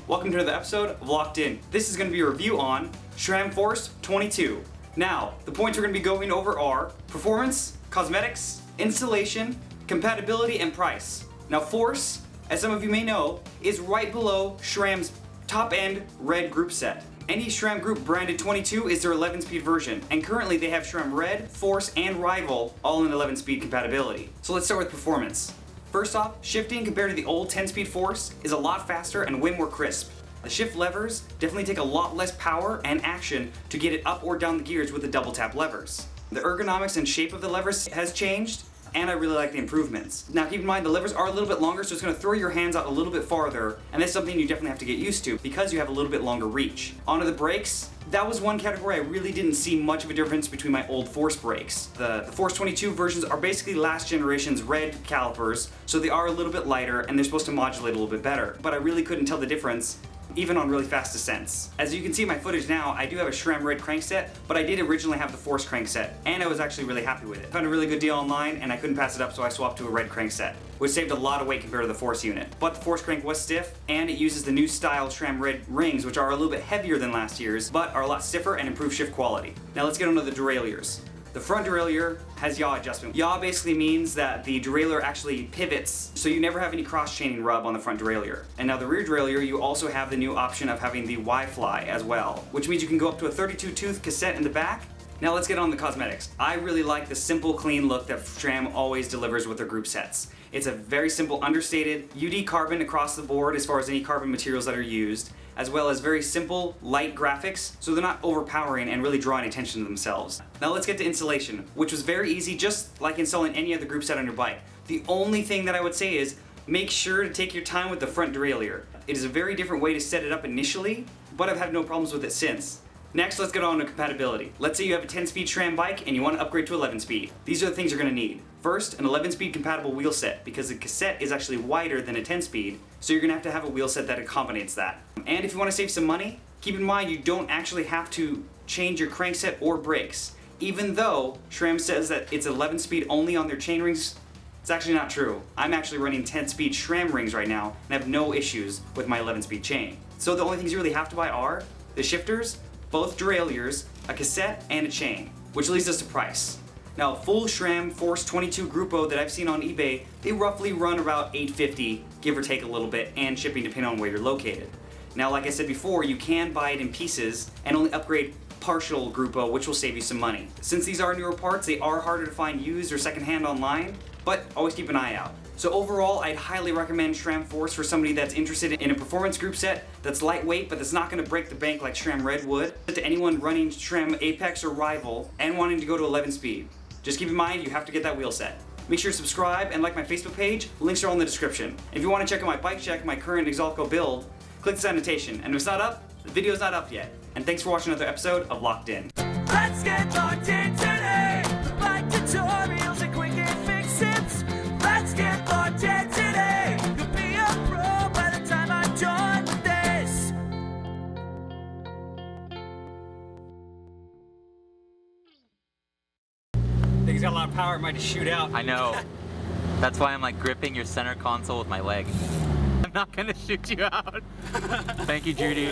welcome to another episode of Locked In. This is going to be a review on Sram Force 22. Now, the points we're going to be going over are performance, cosmetics, installation, compatibility, and price. Now Force, as some of you may know, is right below Shram's top-end red group set. Any Sram group branded 22 is their 11-speed version, and currently they have Sram Red, Force, and Rival all in 11-speed compatibility. So let's start with performance. First off, shifting compared to the old 10-speed Force is a lot faster and way more crisp. The shift levers definitely take a lot less power and action to get it up or down the gears with the double tap levers. The ergonomics and shape of the levers has changed, and I really like the improvements. Now keep in mind the levers are a little bit longer, so it's going to throw your hands out a little bit farther, and that's something you definitely have to get used to because you have a little bit longer reach. Onto the brakes, that was one category I really didn't see much of a difference between my old Force brakes. The Force 22 versions are basically last generation's red calipers, so they are a little bit lighter and they're supposed to modulate a little bit better, but I really couldn't tell the difference even on really fast descents. As you can see in my footage now, I do have a Sram Red crankset, but I did originally have the Force crankset, and I was actually really happy with it. Found a really good deal online, and I couldn't pass it up, so I swapped to a red crankset, which saved a lot of weight compared to the Force unit. But the Force crank was stiff, and it uses the new style Sram Red rings, which are a little bit heavier than last year's, but are a lot stiffer and improve shift quality. Now let's get onto the derailleurs. The front derailleur has yaw adjustment. Yaw basically means that the derailleur actually pivots, so you never have any cross-chaining rub on the front derailleur. And now the rear derailleur, you also have the new option of having the Y-fly as well, which means you can go up to a 32-tooth cassette in the back. Now let's get on the cosmetics. I really like the simple, clean look that Sram always delivers with their group sets. It's a very simple, understated UD carbon across the board as far as any carbon materials that are used, as well as very simple, light graphics, so they're not overpowering and really drawing attention to themselves. Now let's get to installation, which was very easy, just like installing any other group set on your bike. The only thing that I would say is make sure to take your time with the front derailleur. It is a very different way to set it up initially, but I've had no problems with it since. Next, let's get on to compatibility. Let's say you have a 10-speed Sram bike and you want to upgrade to 11-speed. These are the things you're going to need. First, an 11-speed compatible wheel set, because the cassette is actually wider than a 10-speed, so you're going to have a wheel set that accommodates that. And if you want to save some money, keep in mind you don't actually have to change your crankset or brakes. Even though Sram says that it's 11-speed only on their chain rings, it's actually not true. I'm actually running 10-speed Sram rings right now and have no issues with my 11-speed chain. So the only things you really have to buy are the shifters, both derailleurs, a cassette, and a chain, which leads us to price. Now, full Sram Force 22 Grupo that I've seen on eBay, they roughly run about $850, give or take a little bit, and shipping depending on where you're located. Now, like I said before, you can buy it in pieces and only upgrade partial Grupo, which will save you some money. Since these are newer parts, they are harder to find used or secondhand online, but always keep an eye out. So overall, I'd highly recommend Sram Force for somebody that's interested in a performance group set that's lightweight, but that's not going to break the bank like Sram Red would. To anyone running Sram Apex or Rival and wanting to go to 11-speed, just keep in mind you have to get that wheel set. Make sure to subscribe and like my Facebook page. Links are all in the description. If you want to check out my bike check, my current Exalco build, click this annotation. And if it's not up, the video's not up yet. And thanks for watching another episode of Locked In. Let's get locked in today. Bike tutorials and quick and fix-its. Let's get locked in today. You'll be a pro by the time I'm done with this. Thing's got a lot of power, it might just shoot out. I know. That's why I'm like gripping your center console with my leg. I'm not gonna shoot you out. Thank you, Judy.